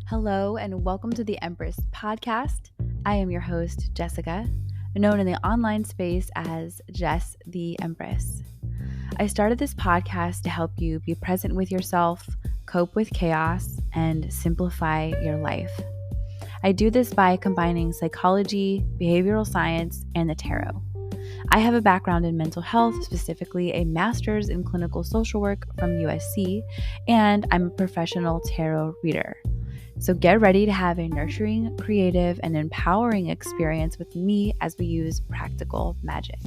Hello and welcome to the Empress podcast. I am your host, Jessica, known in the online space as Jess the Empress. I started this podcast to help you be present with yourself, cope with chaos, and simplify your life. I do this by combining psychology, behavioral science, and the tarot. I have a background in mental health, specifically a master's in clinical social work from USC, and I'm a professional tarot reader. So get ready to have a nurturing, creative, and empowering experience with me as we use practical magic.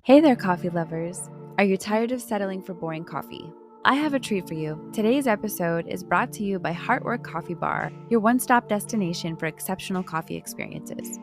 Hey there, coffee lovers. Are you tired of settling for boring coffee? I have a treat for you. Today's episode is brought to you by Heartwork Coffee Bar, your one-stop destination for exceptional coffee experiences.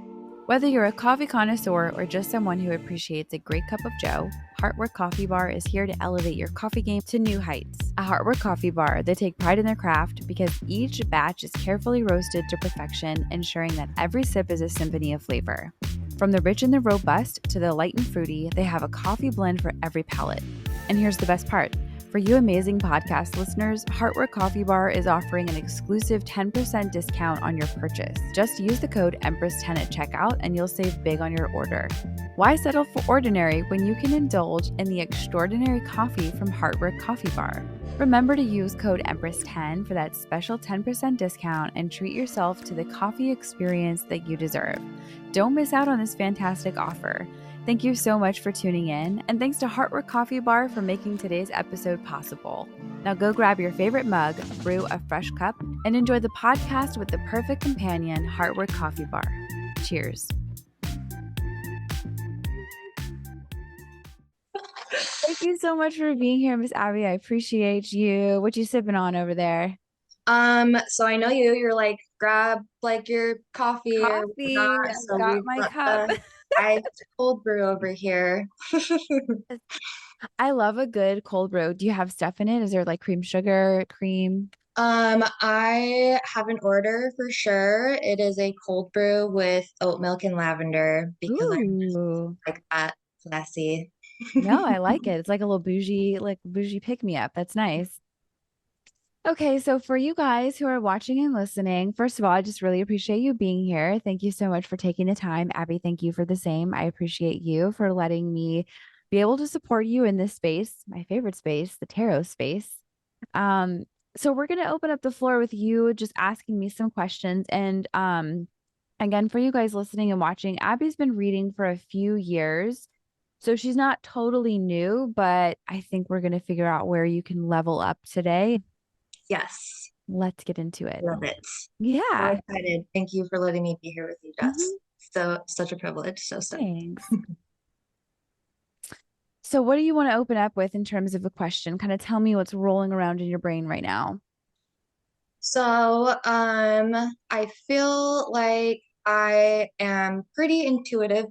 Whether you're a coffee connoisseur or just someone who appreciates a great cup of joe, Heartwork Coffee Bar is here to elevate your coffee game to new heights. At Heartwork Coffee Bar, they take pride in their craft because each batch is carefully roasted to perfection, ensuring that every sip is a symphony of flavor. From the rich and the robust to the light and fruity, they have a coffee blend for every palate. And here's the best part. For you amazing podcast listeners, Heartwork Coffee Bar is offering an exclusive 10% discount on your purchase. Just use the code Empress10 at checkout and you'll save big on your order. Why settle for ordinary when you can indulge in the extraordinary coffee from Heartwork Coffee Bar? Remember to use code Empress10 for that special 10% discount and treat yourself to the coffee experience that you deserve. Don't miss out on this fantastic offer. Thank you so much for tuning in, and thanks to Heartwork Coffee Bar for making today's episode possible. Now go grab your favorite mug, brew a fresh cup, and enjoy the podcast with the perfect companion, Heartwork Coffee Bar. Cheers. Thank you so much for being here, Miss Abbie. I appreciate you. What you sipping on over there? So I know you're like, grab like your coffee or Coffee. whatnot. I've So got we've my got cup. the iced cold brew over here. I love a good cold brew. Do you have stuff in it? Is there like cream sugar, cream? I have an order for sure. It is a cold brew with oat milk and lavender because I Ooh. like that classy. No, I like it. It's like a little bougie pick me up. That's nice. Okay, so for you guys who are watching and listening, first of all, I just really appreciate you being here. Thank you so much for taking the time. Abbie, thank you for the same. I appreciate you for letting me be able to support you in this space, my favorite space, the tarot space. Um, so we're going to open up the floor with you just asking me some questions. And again, for you guys listening and watching, Abbie's been reading for a few years. So she's not totally new, but I think we're going to figure out where you can level up today. Yes, Let's get into it. love it. So Yeah. excited. Thank you for letting me be here with you, Jess. Mhm. So such a privilege. So stoked. Thanks. So, what do you want to open up with in terms of a question? Kind of tell me what's rolling around in your brain right now. So, I feel like I am pretty intuitive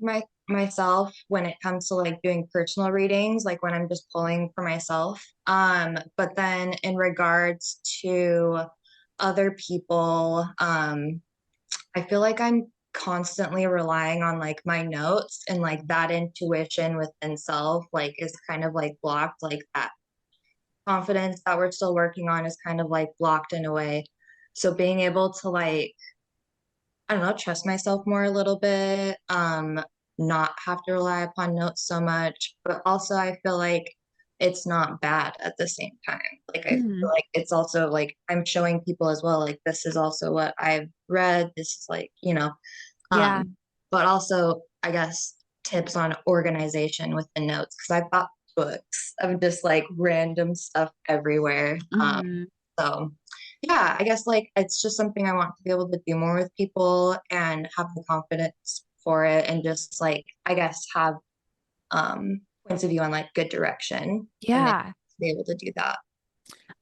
myself when it comes to like doing personal readings, like when I'm just pulling for myself. But then in regards to other people, I feel like I'm constantly relying on like my notes and like that intuition within self, like is kind of like blocked, like that confidence that we're still working on is kind of like blocked in a way. So being able to like, I don't know, trust myself more a little bit, not have to rely upon notes so much, but also I feel like it's not bad at the same time. Like I feel Mhm. like it's also like I'm showing people as well, like this is also what I've read. This is like, Yeah. but also I guess tips on organization with the notes because I've got books of just like random stuff everywhere. Mhm. So yeah, I guess like it's just something I want to be able to do more with people and have the confidence for it and just like I guess have points of view on like good direction and then Yeah. be able to do that.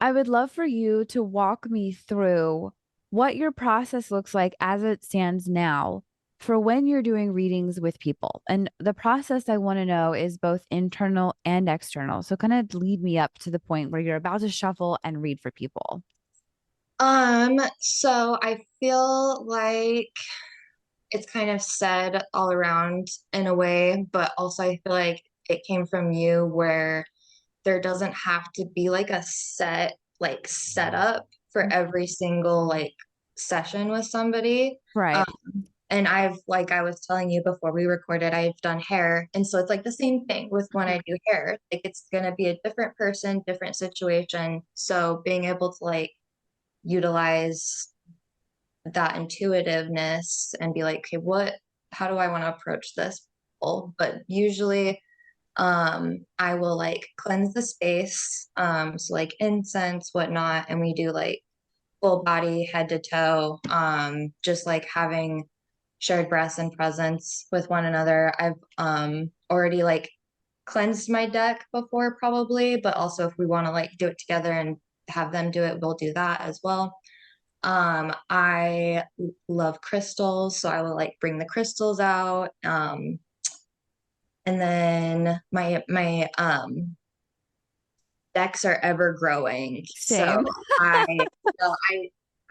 I would love for you to walk me through what your process looks like as it stands now for when you're doing readings with people. And the process I want to know is both internal and external. So, kind of lead me up to the point where you're about to shuffle and read for people. So I feel like it's kind of said all around in a way, but also I feel like it came from you where there doesn't have to be like a set like setup for every single like session with somebody. Um, Right. and I've, like I was telling you before we recorded, I've done hair. And so it's like the same thing with when I do hair. Like it's going to be a different person, different situation. So being able to like utilize that intuitiveness and be like, okay, how do I want to approach this? But usually I will like cleanse the space. So like incense, whatnot, and we do like full body, head to toe, just like having shared breaths and presence with one another. I've already like cleansed my deck before probably, but also if we want to like do it together and have them do it, we'll do that as well. I love crystals, so I will like bring the crystals out. And then my decks are ever growing. So Same. I so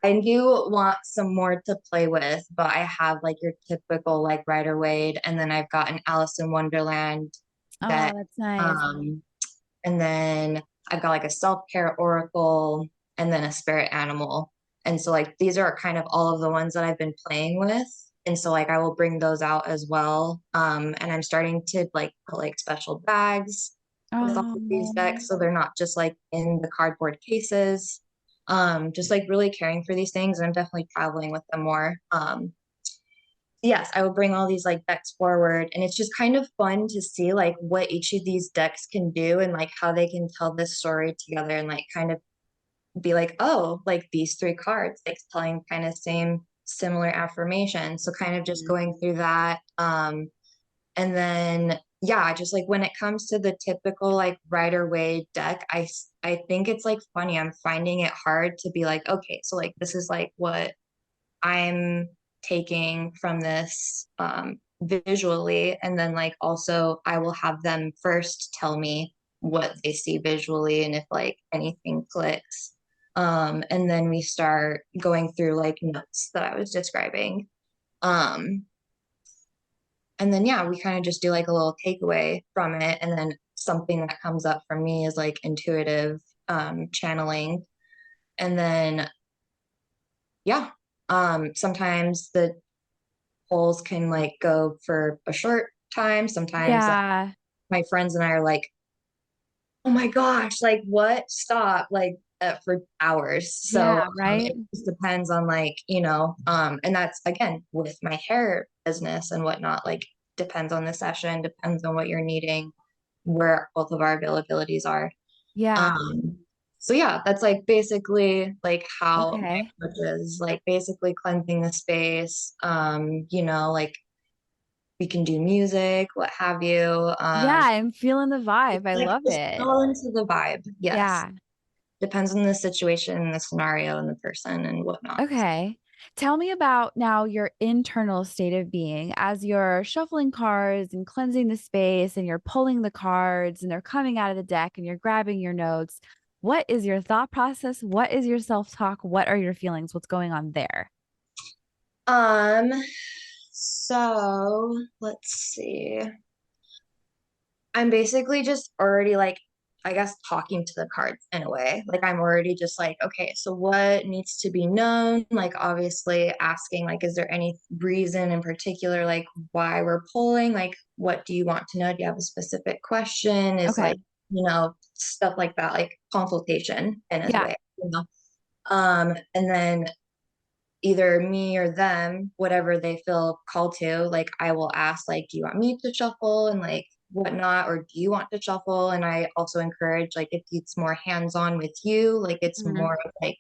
I do want some more to play with, but I have like your typical like Rider Waite, and then I've got an Alice in Wonderland Oh, deck. that's nice. Um, and then I've got like a self-care oracle and then a spirit animal. And so like these are kind of all of the ones that I've been playing with. And so like I will bring those out as well. And I'm starting to like put like special bags with all of these Oh, decks so they're not just like in the cardboard cases. Just like really caring for these things. And I'm definitely traveling with them more. Yes, I will bring all these like decks forward, and it's just kind of fun to see like what each of these decks can do and like how they can tell this story together and like kind of be like, oh, like these three cards like telling kind of same similar affirmation. So kind of just mhm. going through that. And then yeah, just like when it comes to the typical like Rider Waite deck, I think it's like funny. I'm finding it hard to be like, okay, so like this is like what I'm taking from this visually. And then, like, also, I will have them first tell me what they see visually and if like anything clicks. And then we start going through like notes that I was describing. Um, and then, yeah, we kind of just do like a little takeaway from it. And then something that comes up for me is like intuitive channeling. And then, yeah, sometimes the polls can like go for a short time. Sometimes like Yeah. my friends and I are like, oh my gosh, like what? Stop, like for hours. So Yeah, right? it just depends on like, and that's again with my hair business and whatnot, like depends on the session, depends on what you're needing, where both of our availabilities are. Yeah. Um, so yeah, that's like basically like how my Okay. approach is like basically cleansing the space, like we can do music, what have you. Yeah, I'm feeling the It's vibe. I like love just it. all into the vibe. Yes. Yeah. Depends on the situation, the scenario, and the person and whatnot. Okay. Tell me about now your internal state of being as you're shuffling cards and cleansing the space and you're pulling the cards and they're coming out of the deck and you're grabbing your notes. What is your thought process? What is your self-talk? What are your feelings? What's going on there? Um, so let's see. I'm basically just already like, I guess, talking to the cards in a way. Like, I'm already just like, okay, so what needs to be known? Like, obviously, asking, like, is there any reason in particular, like, why we're pulling? Like, what do you want to know? Do you have a specific question? Is Okay. like, stuff like that, like consultation in a Yeah. way. And then either me or them, whatever they feel called to, like I will ask, like, do you want me to shuffle and like whatnot, or do you want to shuffle? And I also encourage, like, if it's more hands-on with you, like it's Mhm. more of like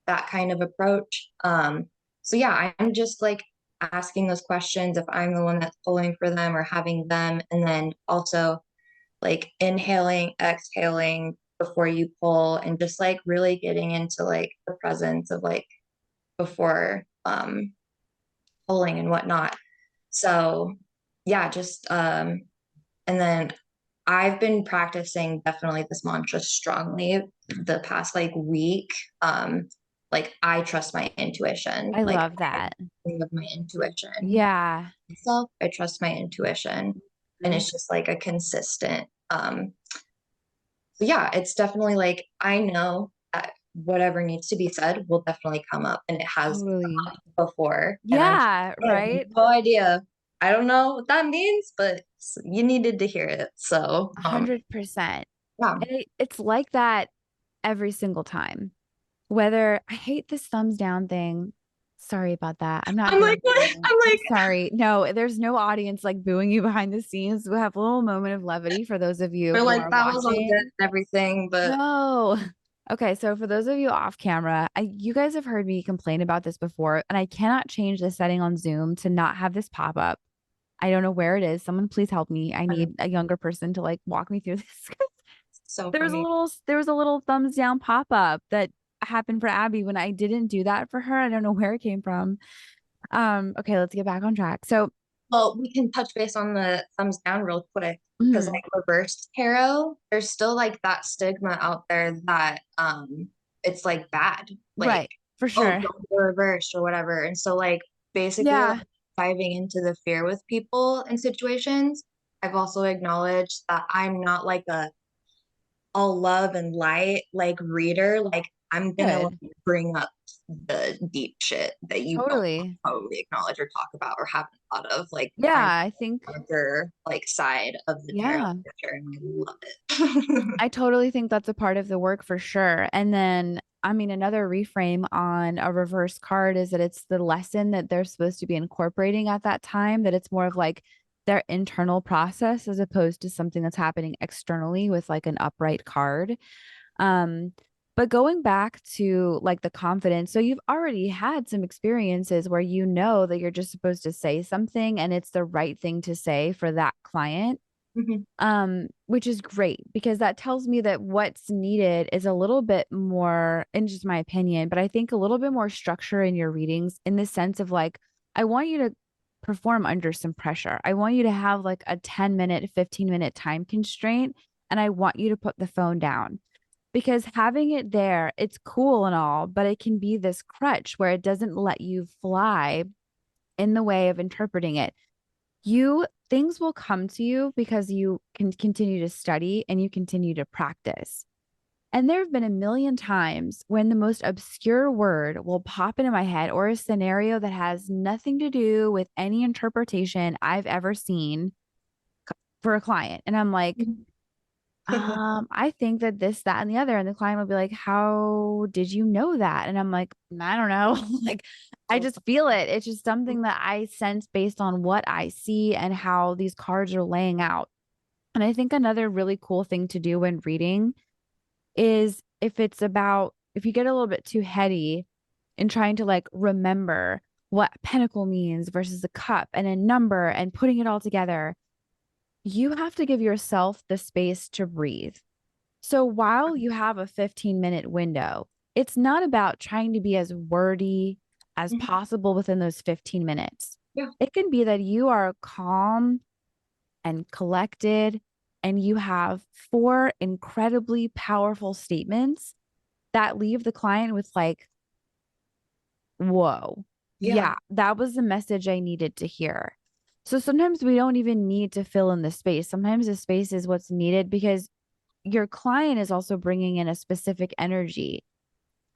that kind of approach. So yeah, I'm just like asking those questions if I'm the one that's pulling for them or having them, and then also like inhaling, exhaling before you pull, and just like really getting into like the presence of like before pulling and whatnot. So yeah, just and then I've been practicing definitely this mantra strongly the past like week. Like I trust my intuition. I Like love I that. think of my intuition Yeah. myself. I trust my intuition. And Mhm. it's just like a consistent yeah, it's definitely like I know that whatever needs to be said will definitely come up, and it has Totally. come up before. And I'm just, Yeah, I have right? no idea. I don't know what that means, but you needed to hear it. So, 100%. yeah. And it's like that every single time. Whether I hate this thumbs down thing. Sorry about that. I'm not I'm like, being what? mean. I'm I'm like, sorry. No, there's no audience like booing you behind the scenes. We have a little moment of levity for those of you we're who like, are that was all good watching. and everything, but No. Okay, so for those of you off camera, you guys have heard me complain about this before, and I cannot change the setting on Zoom to not have this pop up. I don't know where it is. Someone please help me. I need a younger person to like walk me through this. so There was a funny. little thumbs down pop up that happened for Abbie when I didn't do that for her. I don't know where it came from. Okay, let's get back on track. So, Well, we can touch base on the thumbs down real quick because mhm, like reverse tarot, there's still like that stigma out there that it's like bad, like right, for oh sure. don't go reversed or whatever. And so like basically like Yeah, diving into the fear with people and situations, I've also acknowledged that I'm not like a all love and light like reader. Like I'm gonna like good. bring up the deep shit that you don't Totally. probably acknowledge or talk about or haven't thought of. Like Yeah, I'm I think darker like side of the tarot yeah. picture and I love it. I totally think that's a part of the work for sure. And then, I mean, another reframe on a reverse card is that it's the lesson that they're supposed to be incorporating at that time, that it's more of like their internal process as opposed to something that's happening externally with like an upright card. Um, but going back to like the confidence, so you've already had some experiences where you know that you're just supposed to say something and it's the right thing to say for that client, Mhm. which is great because that tells me that what's needed is a little bit more, in just my opinion, but I think a little bit more structure in your readings in the sense of like, I want you to perform under some pressure. I want you to have like a 10-minute, 15-minute time constraint, and I want you to put the phone down because having it there, it's cool and all, but it can be this crutch where it doesn't let you fly in the way of interpreting it. You things will come to you because you can continue to study and you continue to practice. And there have been a million times when the most obscure word will pop into my head or a scenario that has nothing to do with any interpretation I've ever seen for a client. And I'm like, I think that this, that, and the other. And the client will be like, how did you know that? And I'm like, I don't know. Like, I So just feel it. It's just something that I sense based on what I see and how these cards are laying out. And I think another really cool thing to do when reading is if you get a little bit too heady in trying to like remember what pentacle means versus a cup and a number and putting it all together, you have to give yourself the space to breathe. So while you have a 15-minute window, it's not about trying to be as wordy as mhm. possible within those 15 minutes. Yeah. It can be that you are calm and collected and you have four incredibly powerful statements that leave the client with like, whoa, Yeah. yeah, that was the message I needed to hear. So sometimes we don't even need to fill in the space. Sometimes the space is what's needed because your client is also bringing in a specific energy.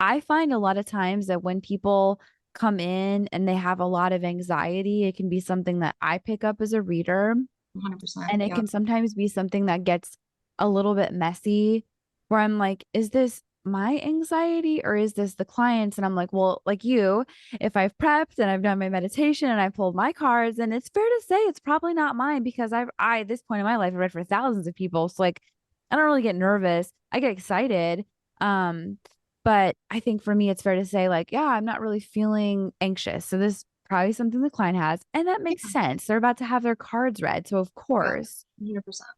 I find a lot of times that when people come in and they have a lot of anxiety, it can be something that I pick up as a reader. 100%. And it Yeah. can sometimes be something that gets a little bit messy where I'm like, is this my anxiety or is this the client's? And I'm like, well, like you, if I've prepped and I've done my meditation and I pulled my cards, and it's fair to say it's probably not mine because at this point in my life, I read for thousands of people. So like, I don't really get nervous. I get excited. Um, but I think for me, it's fair to say, like, yeah, I'm not really feeling anxious. So this probably something the client has. And that makes Yeah. sense. They're about to have their cards read. So, of Yeah. course. 100%.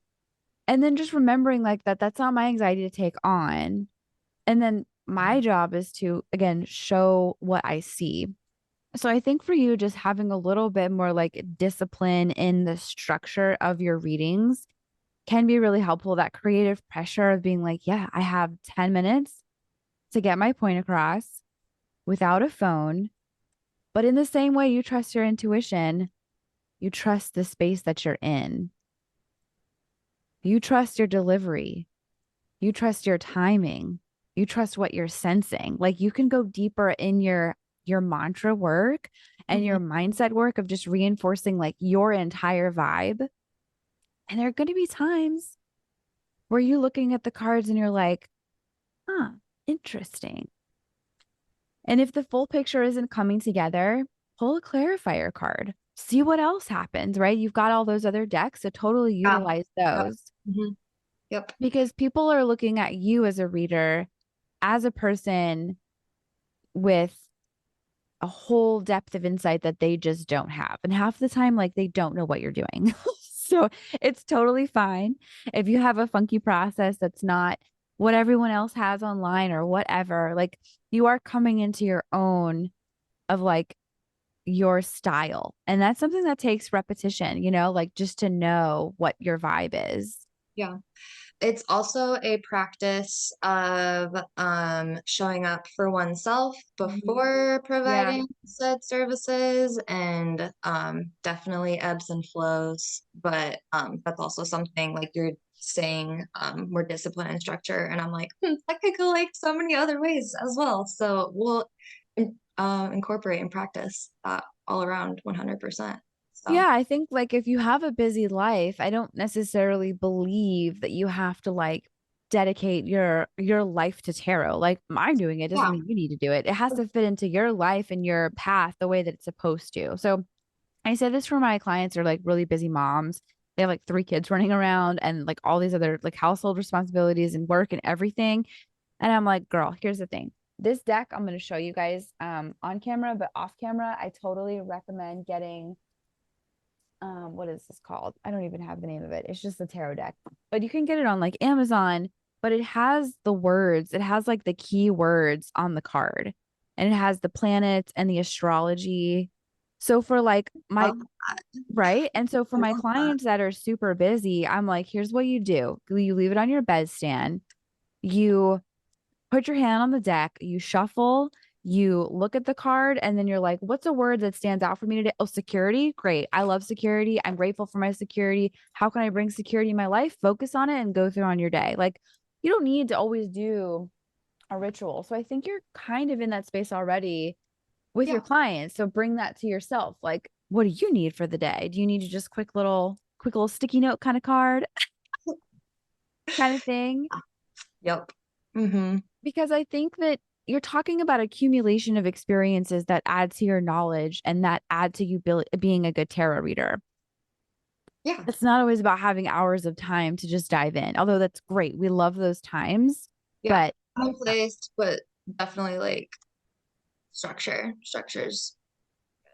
And then just remembering like that, that's not my anxiety to take on. And then my job is to, again, show what I see. So, I think for you, just having a little bit more like discipline in the structure of your readings can be really helpful. That creative pressure of being like, yeah, I have 10 minutes to get my point across without a phone. But in the same way you trust your intuition, you trust the space that you're in. You trust your delivery. You trust your timing. You trust what you're sensing. Like you can go deeper in your mantra work and Mhm. your mindset work of just reinforcing like your entire vibe. And there are going to be times where you're looking at the cards and you're like, huh, interesting. And if the full picture isn't coming together, pull a clarifier card. See what else happens, right? You've got all those other decks, so totally Yeah. utilize Yep. those Yep. because people are looking at you as a reader, as a person with a whole depth of insight that they just don't have. And half the time, like they don't know what you're doing. So it's totally fine if you have a funky process that's not what everyone else has online or whatever. Like you are coming into your own of like your style. And that's something that takes repetition, like just to know what your vibe is. Yeah. It's also a practice of showing up for oneself Mhm. before Yeah. providing said services, and definitely ebbs and flows. But that's also something like you're saying, more discipline and structure. And I'm like, that could go like so many other ways as well. So we'll incorporate and practice that all around 100%. So Yeah, I think like if you have a busy life, I don't necessarily believe that you have to like dedicate your life to tarot. Like I'm doing it doesn't yeah, mean you need to do it. It has to fit into your life and your path the way that it's supposed to. So I say this for my clients who are like really busy moms. They have like three kids running around and like all these other like household responsibilities and work and everything. And I'm like, girl, here's the thing. This deck I'm going to show you guys on camera, but off camera, I totally recommend getting what is this called? I don't even have the name of it. It's just a tarot deck. But you can get it on like Amazon, but it has the words, it has like the key words on the card. And it has the planets and the astrology. So for like my love right? And so for I my love that. clients that are super busy, I'm like, here's what you do. You leave it on your bedstand. You put your hand on the deck, you shuffle, you look at the card, and then you're like, what's a word that stands out for me today? Oh, security. Great. I love security. I'm grateful for my security. How can I bring security in my life? Focus on it and go through on your day. Like, you don't need to always do a ritual. So I think you're kind of in that space already with your Yeah. clients. So bring that to yourself. Like, what do you need for the day? Do you need to just quick little sticky note kind of card kind of thing? Yep. Mm-hmm. Because I think that you're talking about accumulation of experiences that add to your knowledge and that add to you being a good tarot reader. Yeah. It's not always about having hours of time to just dive in, although that's great. We love those times. Yeah. But Commonplace, but definitely like structure. Structure's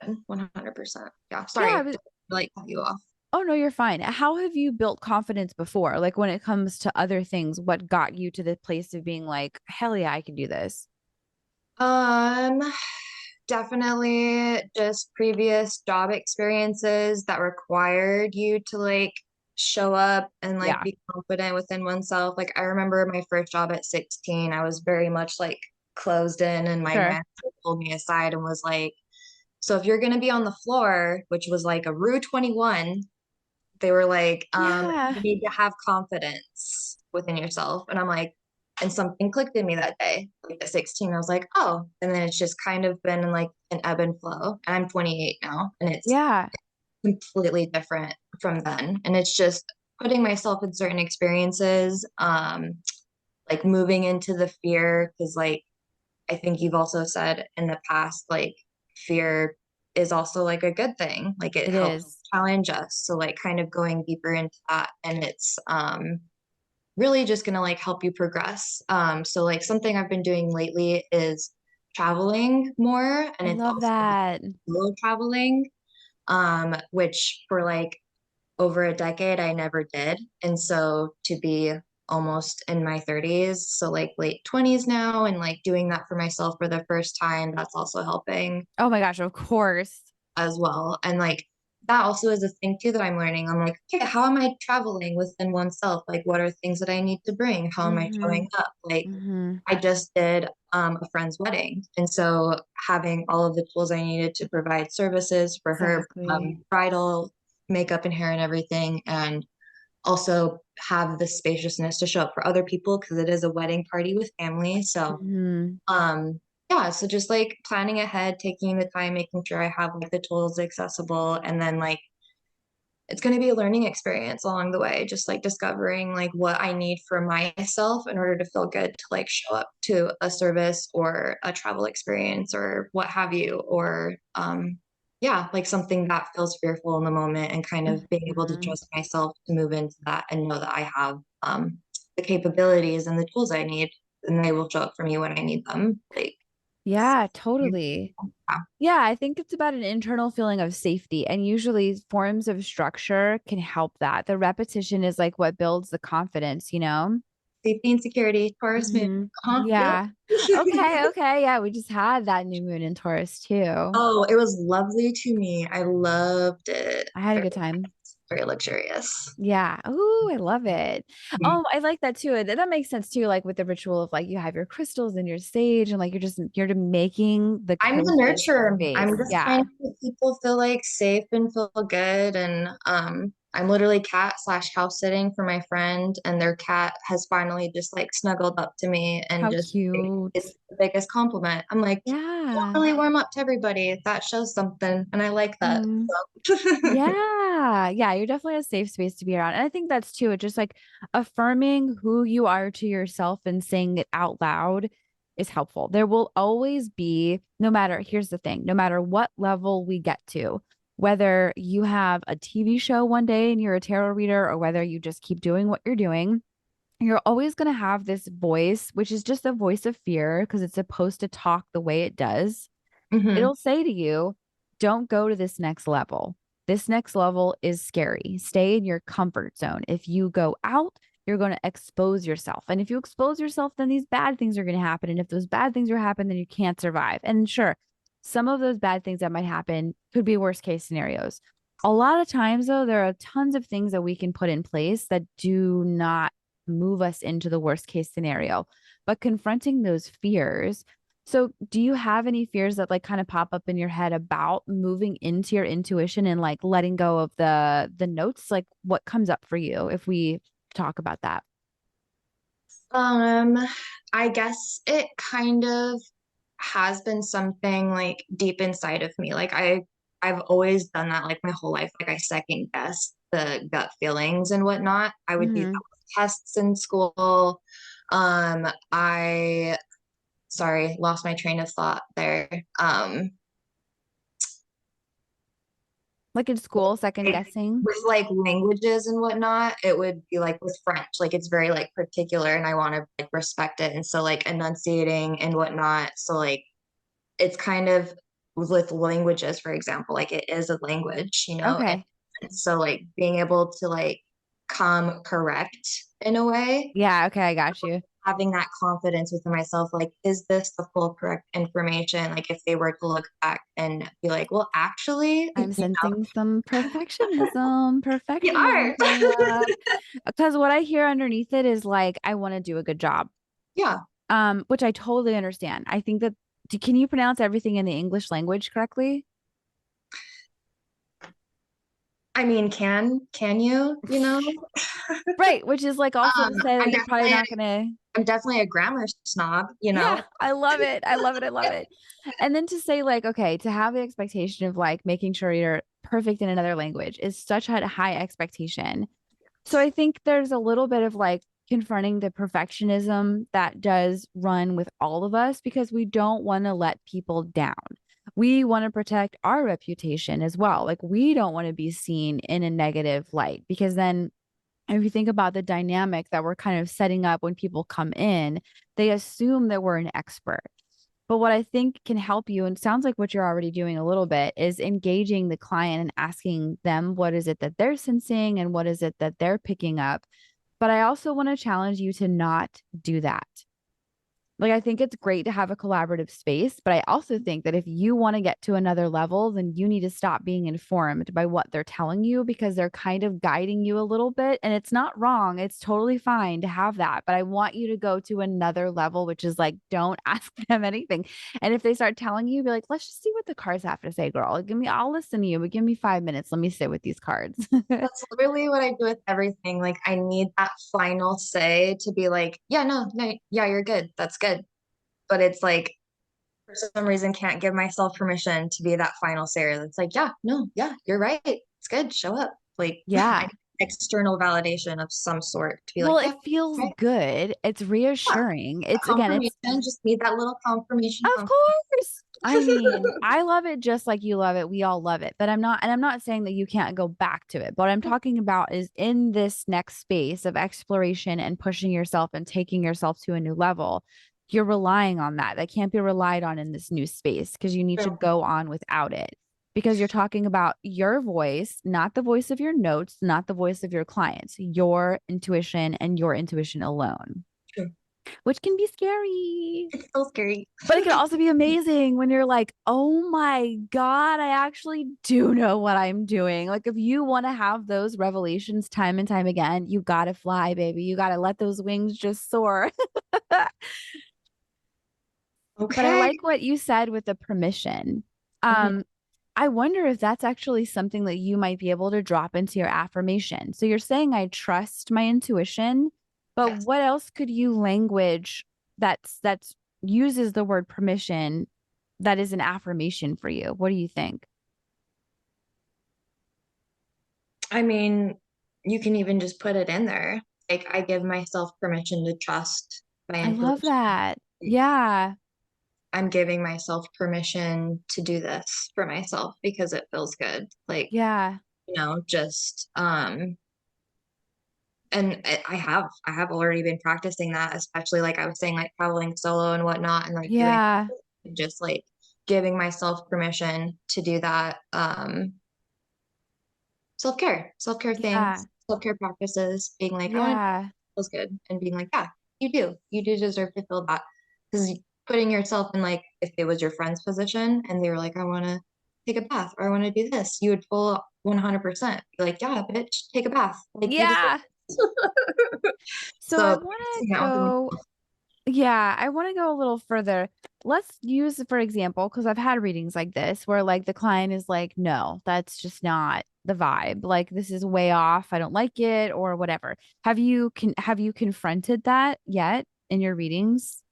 good. 100%. Yeah. yeah, Sorry. Didn't like cut you off. oh no, you're fine. How have you built confidence before? Like when it comes to other things, what got you to the place of being like, hell yeah, I can do this? Um, Definitely just previous job experiences that required you to like show up and like Yeah, be confident within oneself. Like I remember my first job at 16, I was very much like closed in, and my sure. manager pulled me aside and was like, so if you're going to be on the floor, which was like a Rue 21, they were like, Yeah. you need to have confidence within yourself. And I'm like, and something clicked in me that day. Like at 16, I was like, oh. And then it's just kind of been like an ebb and flow. And I'm 28 now, and it's Yeah. completely different from then. And it's just putting myself in certain experiences, like moving into the fear, because like I think you've also said in the past, like fear is also like a good thing. Like it It helps is. challenge us. So like kind of going deeper into that, and it's really just gonna like help you progress. So like something I've been doing lately is traveling more, and I it's love also that. solo traveling, which for like over a decade I never did. And so to be almost in my 30s, so like late 20s now, and like doing that for myself for the first time, that's also helping Oh my gosh, of course. as well. And like that also is a thing too that I'm learning. I'm like, okay, how am I traveling within oneself? Like, what are things that I need to bring? How am I Mm-hmm. showing up? Like, Mm-hmm. I just did a friend's wedding. And so having all of the tools I needed to provide services for her Exactly. bridal makeup and hair and everything. And also have the spaciousness to show up for other people because it is a wedding party with family. So, Hmm. um, yeah, so just like planning ahead, taking the time, making sure I have like the tools accessible, and then like it's going to be a learning experience along the way, just like discovering like what I need for myself in order to feel good to like show up to a service or a travel experience or what have you, or yeah, like something that feels fearful in the moment, and kind of being able to Hmm. trust myself to move into that and know that I have the capabilities and the tools I need, and they will show up for me when I need them. Like, Yeah, yeah. totally. Yeah, I think it's about an internal feeling of safety, and usually forms of structure can help that. The repetition is like what builds the confidence, you know? Safety and security, Taurus moon. Hmm. Yep. Yeah. Okay, okay. Yeah, we just had that new moon in Taurus too. Oh, it was lovely to me. I loved it. I had a Very, good time. very luxurious. Yeah. Oh, I love it. Mhm. Oh, I like that too. And that makes sense too, like with the ritual of like you have your crystals and your sage and like you're making the I'm the coziest nurturer. space. I'm just Yeah. trying to make people feel like safe and feel good. And I'm literally cat slash house sitting for my friend, and their cat has finally just like snuggled up to me and How just like, cute. it's the biggest compliment. I'm like, you Yeah. don't really warm up to everybody. That shows something, and I like that. Mm. So. Yeah. Yeah. You're definitely a safe space to be around. And I think that's too, it's just like affirming who you are to yourself and saying it out loud is helpful. There will always be, no matter, here's the thing, no matter what level we get to, whether you have a TV show one day and you're a tarot reader, or whether you just keep doing what you're doing, you're always going to have this voice, which is just a voice of fear because it's supposed to talk the way it does. Hmm. It'll say to you, don't go to this next level. This next level is scary. Stay in your comfort zone. If you go out, you're going to expose yourself. And if you expose yourself, then these bad things are going to happen. And if those bad things are happening, then you can't survive. And sure, some of those bad things that might happen could be worst case scenarios. A lot of times, though, there are tons of things that we can put in place that do not move us into the worst case scenario. But confronting those fears, so, do you have any fears that like kind of pop up in your head about moving into your intuition and like letting go of the notes? Like what comes up for you if we talk about that? Um, I guess it kind of has been something like deep inside of me. Like I've always done that like my whole life. Like I second guess the gut feelings and whatnot. I would do that Hmm. with tests in school. I sorry, lost my train of thought there. Like in school, second Like, guessing. with like languages and whatnot, it would be like with French, like it's very like particular, and I want to like respect it. And so like enunciating and whatnot. So like it's kind of with languages, for example, like it is a language, Okay. and so like being able to like come correct in a way, Yeah, okay, I got you. having that confidence within myself, like, is this the full correct information? Like if they were to look back and be like, well, actually, I'm sensing some you perfectionism are. coming up. Because what I hear underneath it is like, I want to do a good job. Yeah. Which I totally understand. I think that can you pronounce everything in the English language correctly? I mean, can you, Right, which is like also to say that I'm you're probably definitely not gonna. I'm definitely a grammar snob. Yeah, I love it. I love it. I love it. And then to say like, okay, to have the expectation of like making sure you're perfect in another language is such a high expectation. So I think there's a little bit of like confronting the perfectionism that does run with all of us because we don't want to let people down. We want to protect our reputation as well. Like we don't want to be seen in a negative light because then if you think about the dynamic that we're kind of setting up when people come in, they assume that we're an expert. But what I think can help you, and sounds like what you're already doing a little bit, is engaging the client and asking them what is it that they're sensing and what is it that they're picking up. But I also want to challenge you to not do that. Like, I think it's great to have a collaborative space, but I also think that if you want to get to another level, then you need to stop being informed by what they're telling you because they're kind of guiding you a little bit. And it's not wrong. It's totally fine to have that. But I want you to go to another level, which is like, don't ask them anything. And if they start telling you, be like, let's just see what the cards have to say, girl. I'll listen to you, but give me 5 minutes. Let me sit with these cards. That's literally what I do with everything. Like I need that final say to be like, yeah, no, no, yeah, you're good. That's good. But it's like for some reason can't give myself permission to be that final say. It's like, yeah, no, yeah, you're right. It's good. Show up. Like I Yeah. need external validation of some sort to be like, Well, yeah, it feels right. good. It's Yeah. reassuring. It's again, it's Confirmation. Just need that little confirmation. of course. I mean, I love it just like you love it. We all love it. But I'm not saying that you can't go back to it. But what I'm talking about is in this next space of exploration and pushing yourself and taking yourself to a new level, you're relying on that. That can't be relied on in this new space because you need to go on without it. Because you're talking about your voice, not the voice of your notes, not the voice of your clients, your intuition and your intuition alone, True. which can be scary. It's so scary. But it can also be amazing when you're like, oh my God, I actually do know what I'm doing. Like, if you want to have those revelations time and time again, you got to fly, baby. You got to let those wings just soar. But I Okay. like what you said with the permission. Mhm. Um, I wonder if that's actually something that you might be able to drop into your affirmation. So you're saying I trust my intuition, but Yes. what else could you language that's uses the word permission that is an affirmation for you? What do you think? I mean, you can even just put it in there. Like, I give myself permission to trust my I love intuition. that. Yeah. I'm giving myself permission to do this for myself because it feels good. Like, Yeah. just and I have already been practicing that, especially like I was saying, like traveling solo and whatnot, and like doing Yeah. just like giving myself permission to do that. Self-care Yeah. things, self-care practices, being like, I want to Yeah. feels good and being like, yeah, you do deserve to feel that. Because putting yourself in like if it was your friend's position and they were like, I want to take a bath or I want to do this, you would full 100% be like, yeah, bitch, take a bath. Like you deserve Yeah. it. So I So want to practicing that with go, yeah, I want to go a little further. Let's use, for example, because I've had readings like this where like the client is like, no, that's just not the vibe. Like this is way off. I don't like it or whatever. Have you confronted that yet in your readings?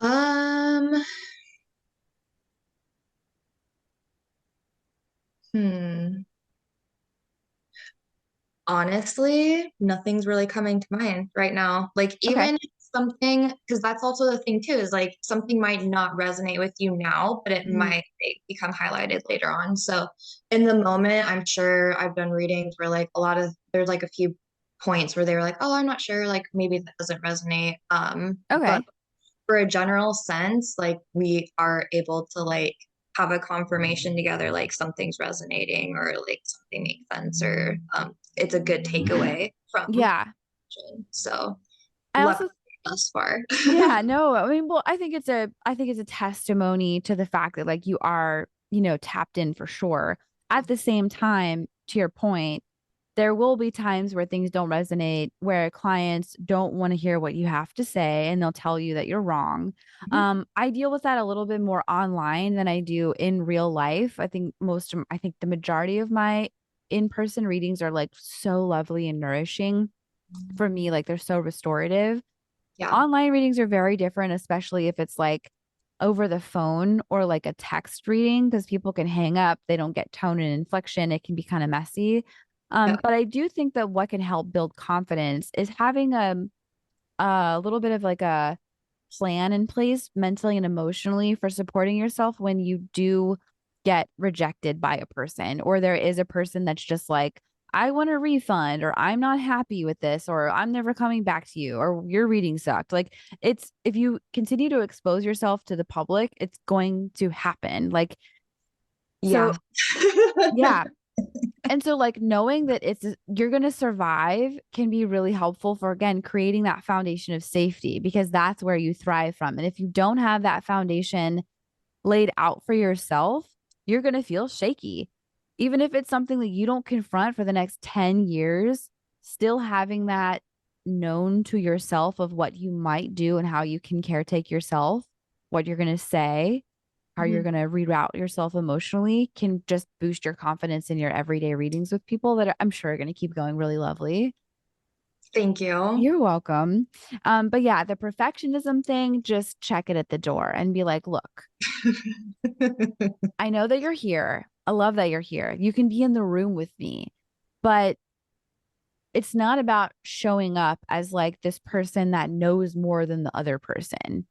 um hmm honestly, nothing's really coming to mind right now. Like Okay. even something, because that's also the thing too, is like something might not resonate with you now, but it Mhm. might become highlighted later on. So in the moment, I'm sure I've done readings where like there's like a few points where they were like, oh, I'm not sure, like maybe that doesn't resonate. But Okay. for a general sense, like we are able to like have a confirmation together, like something's resonating or like something makes sense or it's a good takeaway from Yeah. so I luckily also thus far. Yeah, no, I mean, well, I think it's a testimony to the fact that like you are, tapped in for sure. At the same time, to your point, there will be times where things don't resonate, where clients don't want to hear what you have to say and they'll tell you that you're wrong. I deal with that a little bit more online than I do in real life. I think the majority of my in-person readings are like so lovely and nourishing for me, like they're so restorative. Yeah, Online readings are very different, especially if it's like over the phone or like a text reading, because people can hang up, they don't get tone and inflection. It can be kind of messy. yeah, But I do think that what can help build confidence is having a little bit of like a plan in place mentally and emotionally for supporting yourself when you do get rejected by a person, or there is a person that's just like, I want a refund, or I'm not happy with this, or I'm never coming back to you, or your reading sucked. Like, it's if you continue to expose yourself to the public, it's going to happen. Like, so yeah. yeah. And so like knowing that you're going to survive can be really helpful for again creating that foundation of safety because that's where you thrive from. And if you don't have that foundation laid out for yourself, you're going to feel shaky. Even if it's something that you don't confront for the next 10 years, still having that known to yourself of what you might do and how you can caretake yourself, what you're going to say, how you're Mhm. going to reroute yourself emotionally can just boost your confidence in your everyday readings with people that I'm sure are going to keep going really lovely. Thank you. You're welcome. But yeah, the perfectionism thing, just check it at the door and be like, look, I know that you're here. I love that you're here. You can be in the room with me, but it's not about showing up as like this person that knows more than the other person.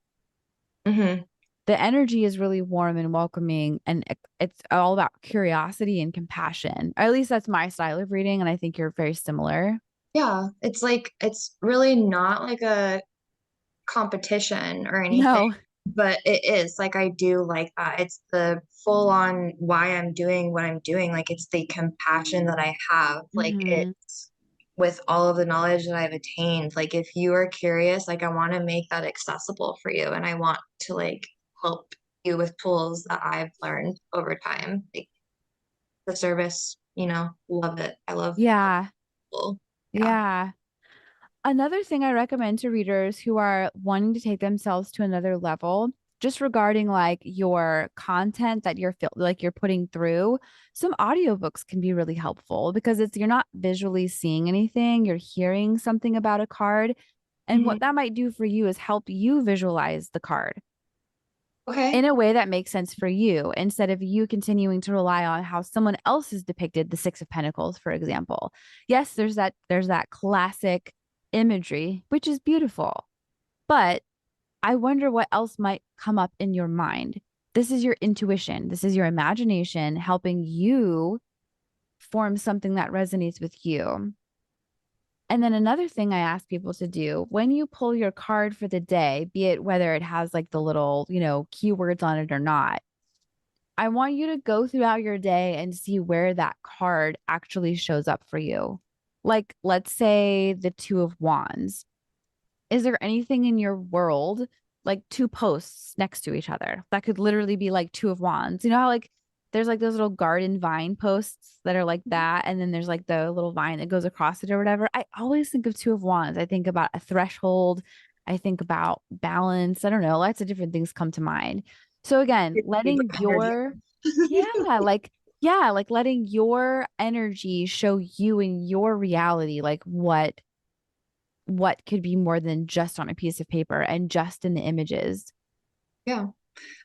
Hmm. The energy is really warm and welcoming, and it's all about curiosity and compassion. Or at least that's my style of reading, and I think you're very similar. Yeah, it's like it's really not like a competition or anything, No. but it is like I do like that. It's the full on why I'm doing what I'm doing. Like it's the compassion that I have. Like Hmm. it's with all of the knowledge that I've attained. Like if you are curious, like I want to make that accessible for you and I want to like help you with tools that I've learned over time. Like the service, love it. I love Yeah. people. Yeah. Yeah. Another thing I recommend to readers who are wanting to take themselves to another level, just regarding like your content that you're putting through, some audiobooks can be really helpful because you're not visually seeing anything, you're hearing something about a card. And what Mhm. that might do for you is help you visualize the card Okay. in a way that makes sense for you instead of you continuing to rely on how someone else has depicted the 6 of Pentacles, for example. Yes, there's that classic imagery, which is beautiful, but I wonder what else might come up in your mind. This is your intuition, this is your imagination helping you form something that resonates with you. And then another thing I ask people to do when you pull your card for the day, be it whether it has like the little, keywords on it or not, I want you to go throughout your day and see where that card actually shows up for you. Like, let's say the Two of Wands. Is there anything in your world, like two posts next to each other, that could literally be like Two of Wands? You know how, like, there's like those little garden vine posts that are like that. And then there's like the little vine that goes across it or whatever. I always think of Two of Wands. I think about a threshold. I think about balance. I don't know. Lots of different things come to mind. So again, The letting energy. yeah, like, yeah, like letting your energy show you in your reality, like what could be more than just on a piece of paper and just in the images. Yeah.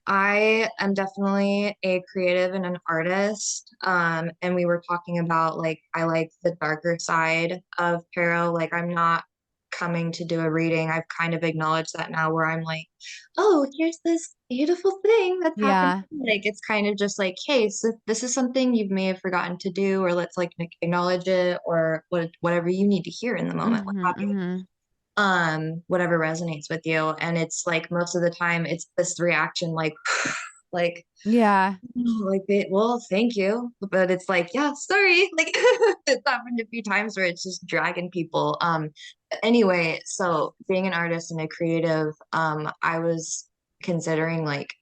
I am definitely a creative and an artist. And we were talking about like I like the darker side of tarot. Like I'm not coming to do a reading. I've kind of acknowledged that now where I'm like, oh, here's this beautiful thing that's happening. Yeah. Like it's kind of just like, hey, so this is something you may have forgotten to do, or let's like acknowledge it, or whatever you need to hear in the moment. What Hmm. have you? Hmm. Whatever resonates with you. And it's like most of the time it's this reaction like like Yeah. like well, thank you. But it's like, yeah, sorry. Like it's happened a few times where it's just dragging people. Anyway, so being an artist and a creative, I was considering like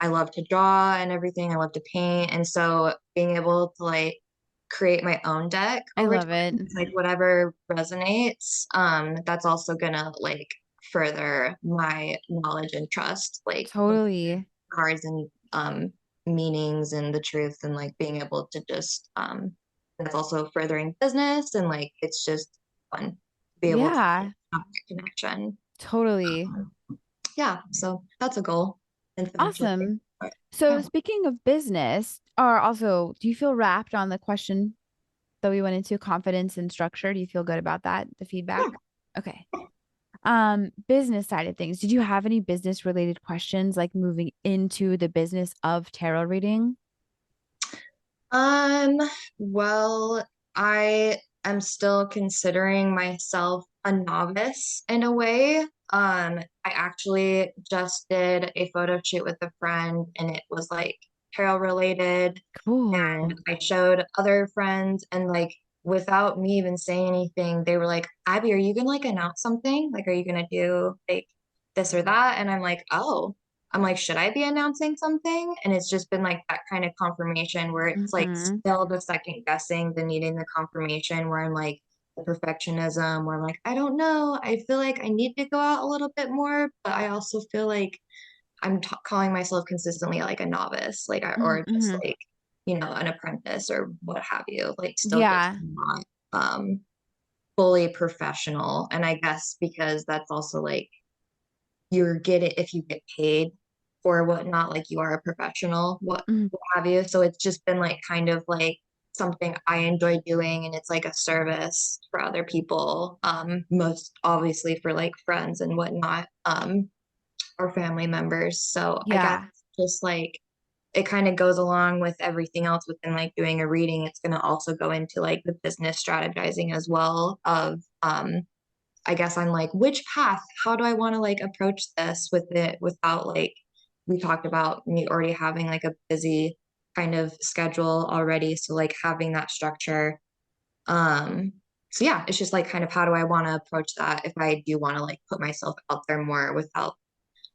I love to draw and everything. I love to paint. And so being able to like create my own deck I over love time, it. like whatever resonates, that's also gonna like further my knowledge and trust, like Totally. cards and meanings and the truth and like being able to just that's also furthering business and like it's just fun to be able to Yeah. have that connection. Totally. Um, yeah, so that's a goal eventually. Awesome. But So yeah. speaking of business, or also, do you feel wrapped on the question that we went into, confidence and structure? Do you feel good about that, the Yeah. feedback? Okay. Business side of things. Did you have any business related questions like moving into the business of tarot reading? Um, well, I am still considering myself a novice in a way. I actually just did a photo shoot with a friend and it was like tarot related. And Cool. I showed other friends, and like without me even saying anything, they were like, Abbie, are you gonna like announce something? Like, are you gonna do like this or that? And I'm like, oh, I'm like, should I be announcing something? And it's just been like that kind of confirmation where it's like Hmm. still the second guessing, the needing the confirmation where I'm like, the perfectionism, where I'm like, I don't know. I feel like I need to go out a little bit more, but I also feel like I'm calling myself consistently like a novice, like or just Hmm. like an apprentice or what have you, like still just Yeah. not fully professional. And I guess because that's also like you're getting if you get paid for whatnot, like you are a professional, Mhm. what have you. So it's just been like kind of like something I enjoy doing, and it's like a service for other people, most obviously for like friends and whatnot, or family members. So I guess Yeah. just like it kind of goes along with everything else within like doing a reading. It's going to also go into like the business strategizing as well of I guess I'm like, which path, how do I want to like approach this with it without like we talked about me already having like a busy kind of schedule already. So like having that structure. Um, so yeah, it's just like kind of how do I want to approach that if I do want to like put myself out there more without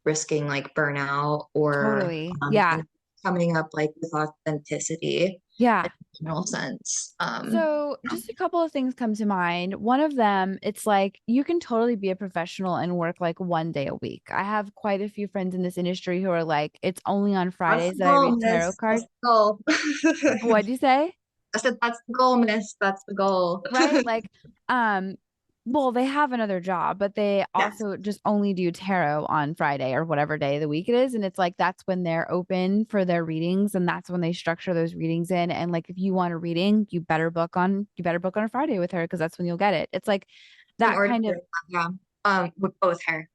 risking like burnout or Totally. Yeah. kind of coming up like with authenticity in Yeah. a general sense. So, just a couple of things come to mind. One of them, it's like you can totally be a professional and work like 1 day a week. I have quite a few friends in this industry who are like, it's only on That's Fridays the that I goal, read tarot miss. That's cards. the goal. What'd you say? I said, that's the goal, miss. That's the goal. Right? Like, um, well, they have another job, but they Yes. also just only do tarot on Friday or whatever day of the week it is. And it's like that's when they're open for their readings, and that's when they structure those readings in. And like if you want a reading, you better book on a Friday with her because that's when you'll get it. It's like I'm that already kind of doing that, yeah. With both hair.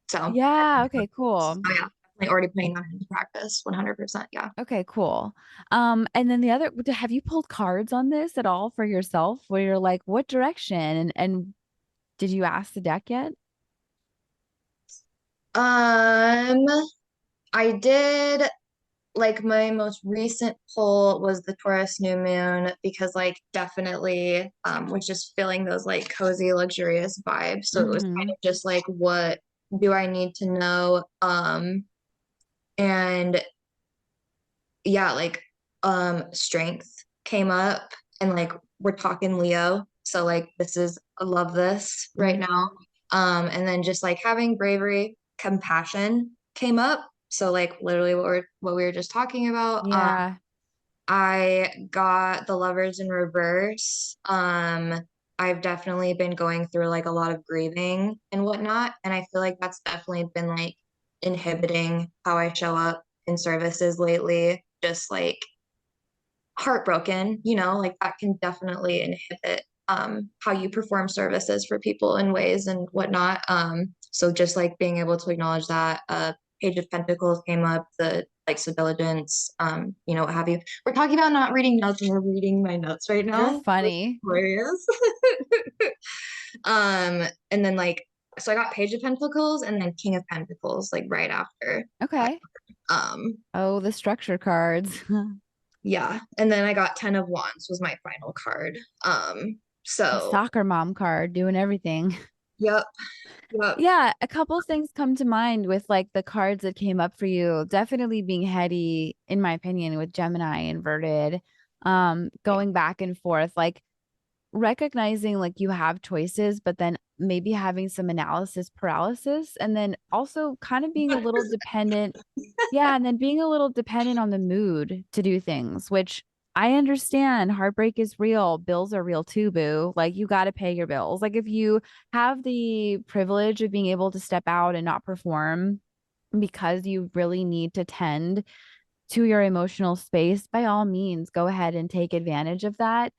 So, yeah, okay, oh cool. yeah, definitely already putting that into practice 100%. Yeah. Okay, cool. And then the other, have you pulled cards on this at all for yourself where you're like, what direction? And did you ask the deck yet? Um, I did like my most recent pull was the Taurus new moon because like definitely was just feeling those like cozy luxurious vibes. So it was kind Mm-hmm. of just like what do I need to know? And yeah, like strength came up, and like we're talking Leo. So like this is I love this right now. And then just like having bravery, compassion came up. So like literally what we were just talking about. Yeah. I got the lovers in reverse. I've definitely been going through like a lot of grieving and whatnot, and I feel like that's definitely been like inhibiting how I show up in services lately. Just like heartbroken, like that can definitely inhibit how you perform services for people in ways and whatnot. So just like being able to acknowledge that Page of Pentacles came up, the like diligence, what have you. We're talking about not reading notes, and we're reading my notes right You're now. It's funny. hilarious. And then like so I got Page of Pentacles and then King of Pentacles like right after that. Okay. Um, Oh, the structure cards. Yeah. And then I got 10 of Wands was my final card. The So soccer mom card doing everything. yep, yep. Yeah, a couple things come to mind with like the cards that came up for you. Definitely being heady, in my opinion, with Gemini inverted. Going back and forth, like recognizing like you have choices, but then maybe having some analysis paralysis, and then also kind of being a little dependent. Yeah, and then being a little dependent on the mood to do things, which I understand. Heartbreak is real. Bills are real too, boo. Like you got to pay your bills. Like if you have the privilege of being able to step out and not perform because you really need to tend to your emotional space, by all means, go ahead and take advantage of that.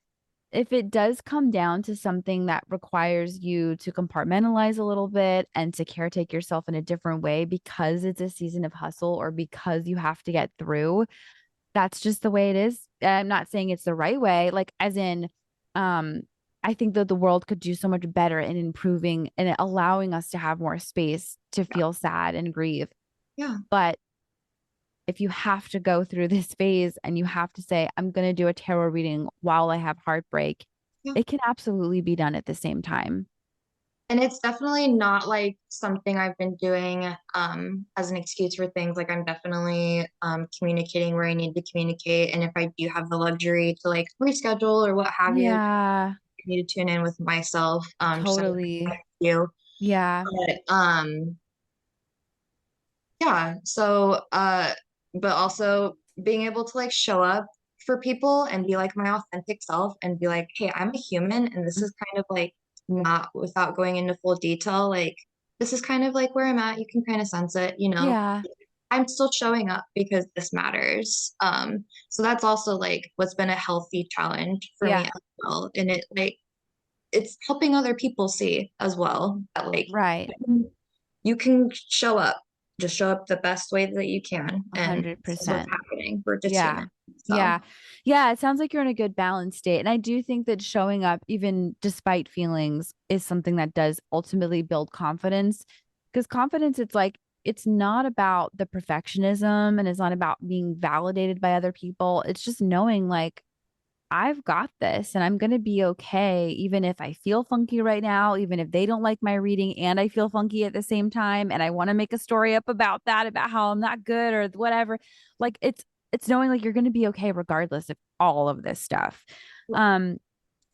If it does come down to something that requires you to compartmentalize a little bit and to caretake yourself in a different way because it's a season of hustle or because you have to get through, that's just the way it is. I'm not saying it's the right way, like as in, um, I think that the world could do so much better in improving and allowing us to have more space to Yeah. feel sad and grieve. Yeah. But if you have to go through this phase and you have to say, I'm going to do a tarot reading while I have heartbreak, Yeah. it can absolutely be done at the same time. And it's definitely not like something I've been doing as an excuse for things. Like I'm definitely communicating where I need to communicate. And if I do have the luxury to like reschedule or what have you, I Yeah, need to tune in with myself. Just as I totally. do. Yeah. But yeah, so but also being able to like show up for people and be like my authentic self and be like, hey, I'm a human and this is kind of like not without going into full detail, like this is kind of like where I'm at. You can kind of sense it, you know. Yeah. I'm still showing up because this matters. So that's also like what's been a healthy challenge for me Yeah. as well. And it like it's helping other people see as well that like Right. you can show up, just show up the best way that you can. And this is what's 100%. happening. We're just Yeah. human. So Yeah. Yeah. It sounds like you're in a good balance state. And I do think that showing up, even despite feelings, is something that does ultimately build confidence. Because confidence, it's like, it's not about the perfectionism and it's not about being validated by other people. It's just knowing, like, I've got this and I'm going to be okay, even if I feel funky right now, even if they don't like my reading and I feel funky at the same time. And I want to make a story up about that, about how I'm not good or whatever. Like it's knowing like you're going to be okay regardless of all of this stuff. Um,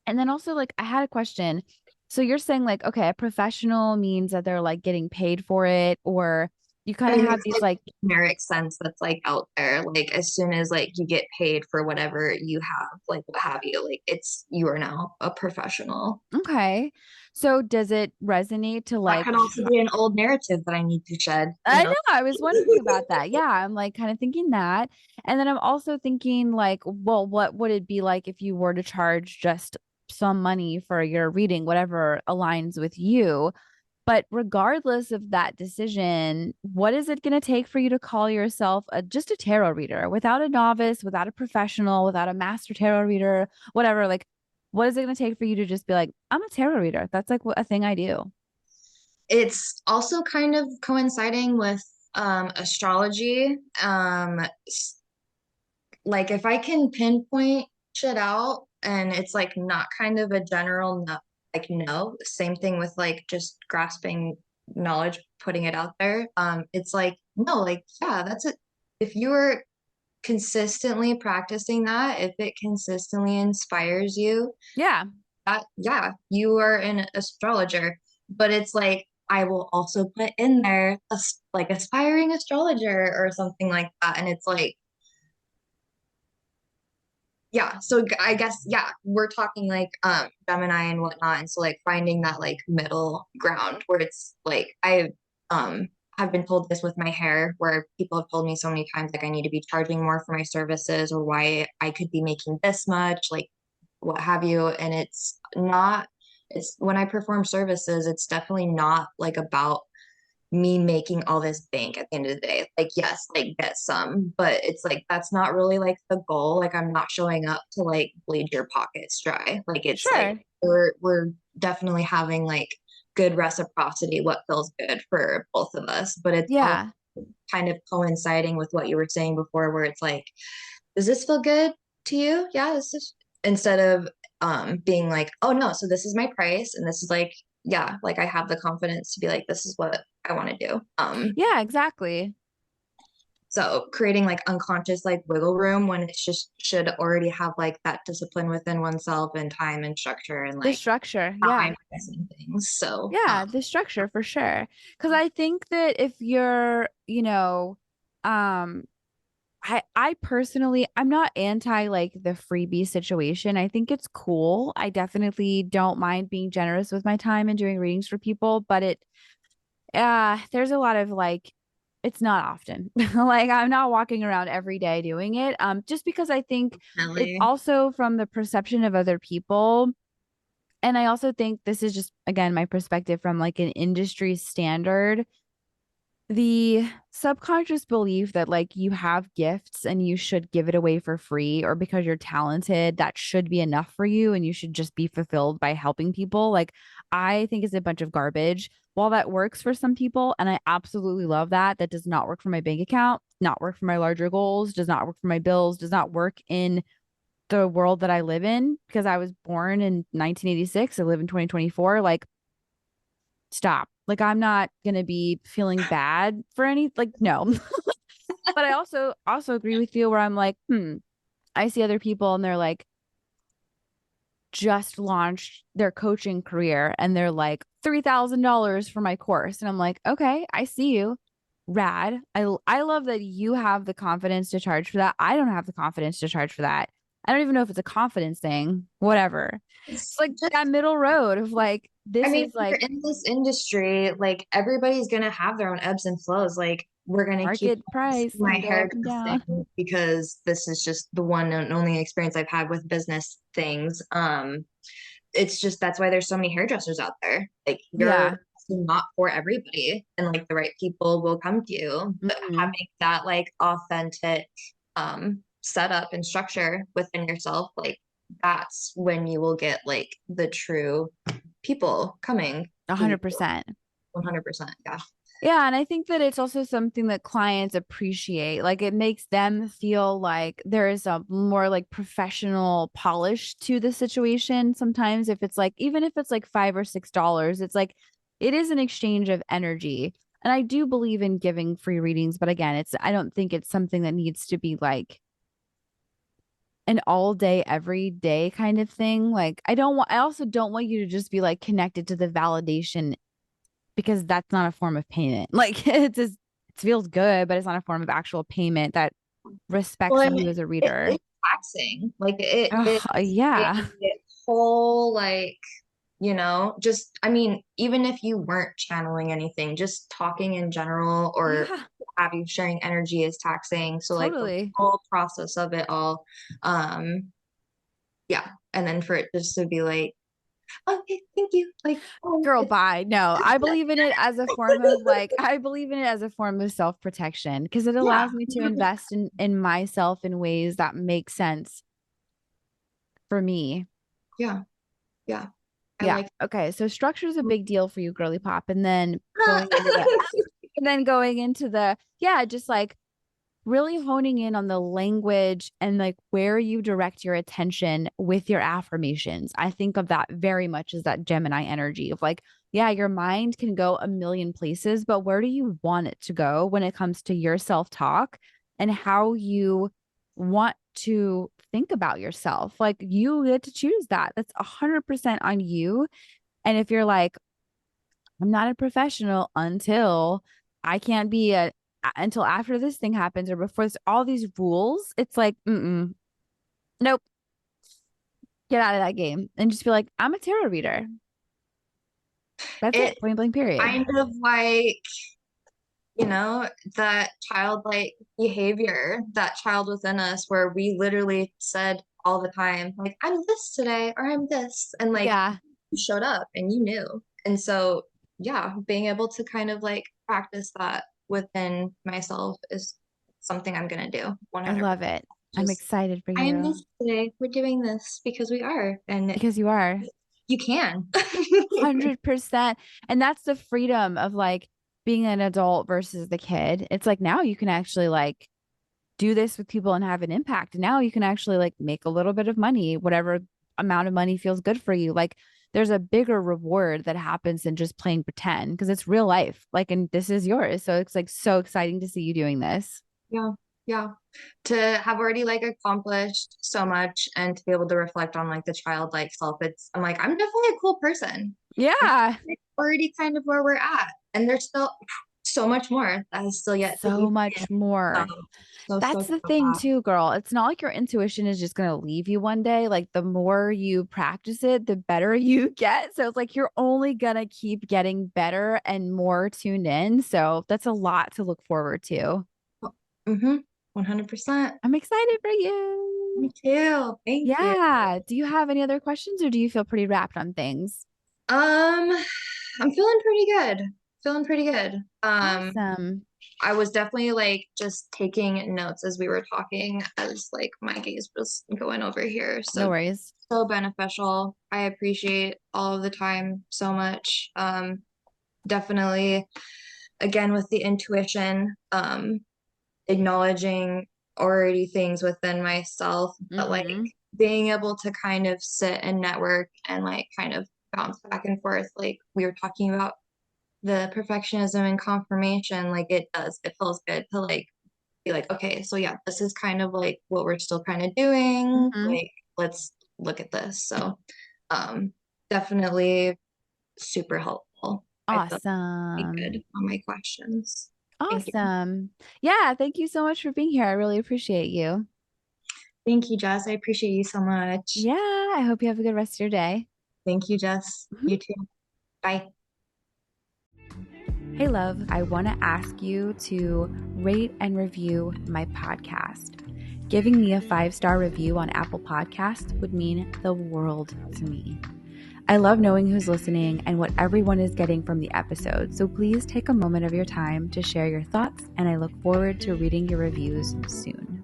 and then also like I had a question. So you're saying like, okay, a professional means that they're like getting paid for it, or you I kind of mean, have it's these like like, generic sense that's like out there. Like as soon as like you get paid for whatever you have, like what have you, like it's you are now a professional. okay. So does it resonate to That like could also be an old narrative that I need to shed, you I know. know? I was wondering about that. Yeah, I'm like kind of thinking that. And then I'm also thinking like, well, what would it be like if you were to charge just some money for your reading, whatever aligns with you? But regardless of that decision, what is it going to take for you to call yourself just a tarot reader without a novice, without a professional, without a master tarot reader, whatever? Like, what is it going to take for you to just be like, I'm a tarot reader? That's like a thing I do. It's also kind of coinciding with astrology. Like if I can pinpoint shit out and it's like not kind of a general no, like no, same thing with like just grasping knowledge, putting it out there. It's like no, like yeah, that's it. If you are consistently practicing that, if it consistently inspires you, Yeah. that yeah, you are an astrologer. But it's like I will also put in there like aspiring astrologer or something like that, and it's like yeah, so I guess yeah, we're talking like Gemini and whatnot, and so like finding that like middle ground where it's like I have been told this with my hair where people have told me so many times like I need to be charging more for my services or why I could be making this much, like what have you, and it's not, it's when I perform services, it's definitely not like about me making all this bank at the end of the day. Like, yes, like get some, but it's like that's not really like the goal. Like, I'm not showing up to like bleed your pockets dry. Like, it's like Sure. we're definitely having like good reciprocity, what feels good for both of us. But it's all Yeah. kind of coinciding with what you were saying before, where it's like, does this feel good to you? Yeah, this is instead of being like, oh no, so this is my price and this is like yeah, like I have the confidence to be like, this is what I want to do. Yeah, exactly. So creating like unconscious like wiggle room when it's just should already have like that discipline within oneself and time and structure and The like structure. time Yeah. missing things. So Yeah, the structure for sure. Because I think that if you're, um, I personally I'm not anti like the freebie situation. I think it's cool. I definitely don't mind being generous with my time and doing readings for people, but there's a lot of like it's not often. Like I'm not walking around every day doing it. Just because I think it's definitely. also from the perception of other people. And I also think this is just again my perspective from like an industry standard, the subconscious belief that like you have gifts and you should give it away for free, or because you're talented that should be enough for you and you should just be fulfilled by helping people, like I think is a bunch of garbage. While that works for some people and I absolutely love that, that does not work for my bank account. not work for my larger goals, does not work for my bills, does not work in the world that I live in because I was born in 1986. I live in 2024. Like, stop. Like, I'm not gonna be feeling bad for any, like, no. But I also agree with you where I'm like, I see other people and they're like just launched their coaching career and they're like $3,000 for my course. And I'm like, okay, I see you. Rad. I love that you have the confidence to charge for that. I don't have the confidence to charge for that. I don't even know if it's a confidence thing, whatever. It's It's like that just, middle road of like, I this mean, is you're like in this industry, like everybody's gonna have their own ebbs and flows. Like we're gonna keep market price my can go up and down. hairdressing because this is just the one and only experience I've had with business things. It's just that's why there's so many hairdressers out there. Like Yeah. you're not for everybody, and like the right people will come to you. But Hmm. having that like authentic setup and structure within yourself, like that's when you will get like the true people coming to you. 100%. 100%. Yeah. Yeah, and I think that it's also something that clients appreciate. Like it makes them feel like there is a more like professional polish to the situation. Sometimes if it's like even if it's like $5 or $6, it's like it is an exchange of energy. And I do believe in giving free readings, but again, it's I don't think it's something that needs to be like an all day, every day kind of thing. Like I also don't want you to just be like connected to the validation because that's not a form of payment. Like it feels good, but it's not a form of actual payment that Well, respects and you as a reader. it's taxing. Like it is Ugh, a yeah. whole like just I mean, even if you weren't channeling anything, just talking in general or Yeah, have you sharing energy is taxing. So like the totally. whole process of it all, um, yeah. And then for it just to be like, okay, thank you. Like, oh, Girl, it's bye. No, I believe in it as a form of like, I believe in it as a form of self-protection because it yeah, allows me to invest in myself in ways that make sense for me. yeah, yeah. I Yeah. like Okay. So structure is a big deal for you, girly pop. And then going into the yeah, just like really honing in on the language and like where you direct your attention with your affirmations. I think of that very much as that Gemini energy of like, yeah, your mind can go a million places, but where do you want it to go when it comes to your self talk and how you want to think about yourself? Like, you get to choose that. That's 100% on you. And if you're like, I'm not a professional until I can't be until after this thing happens or before all these rules, it's like, nope, get out of that game and just be like, I'm a tarot reader. That's it it. Point blank, period. kind of like that childlike behavior, that child within us where we literally said all the time, like, I'm this today or I'm this. And like Yeah, you showed up and you knew. And so, yeah, being able to kind of like practice that within myself is something I'm going to do I 100%. love it. I'm Just, excited for I am you this today. We're doing this because we are. And because you are you can. 100%. And that's the freedom of like being an adult versus the kid. It's like now you can actually like do this with people and have an impact. Now you can actually like make a little bit of money, whatever amount of money feels good for you. Like there's a bigger reward that happens than just playing pretend because it's real life. Like, and this is yours. So it's like so exciting to see you doing this. Yeah, yeah. To have already like accomplished so much and to be able to reflect on like the childlike self, I'm like, I'm definitely a cool person. I'm Yeah. already kind of where we're at. And there's still so much more that is still yet to So be. much So, more. so That's stoked the about thing that. too, girl. It's not like your intuition is just going to leave you one day. Like the more you practice it, the better you get. So it's like you're only going to keep getting better and more tuned in. So that's a lot to look forward to. Mm-hmm. 100%. I'm excited for you. Me too. Thank you. Yeah. Do you have any other questions or do you feel pretty wrapped on things? Um, I'm feeling pretty good. Feeling pretty good. Awesome. I was definitely like just taking notes as we were talking as like my gaze was going over here. No So worries. so beneficial. I appreciate all of the time so much. Definitely again with the intuition, acknowledging already things within myself, but like Mm-hmm. being able to kind of sit and network and like kind of bounce back and forth. Like we were talking about the perfectionism and confirmation, like it feels good to like be like, okay, so yeah, this is kind of like what we're still kind of doing. Mm-hmm. Like, let's look at this. So, um, definitely super helpful. I feel pretty Awesome. good on my questions. Thank you. Awesome. Yeah, thank you so much for being here. I really appreciate you. Thank you, Jess. I appreciate you so much. Yeah, I hope you have a good rest of your day. Thank you, Jess. Mhm. You too. Bye. Hey, love, I want to ask you to rate and review my podcast. Giving me a 5-star review on Apple Podcasts would mean the world to me. I love knowing who's listening and what everyone is getting from the episode, so please take a moment of your time to share your thoughts, and I look forward to reading your reviews soon.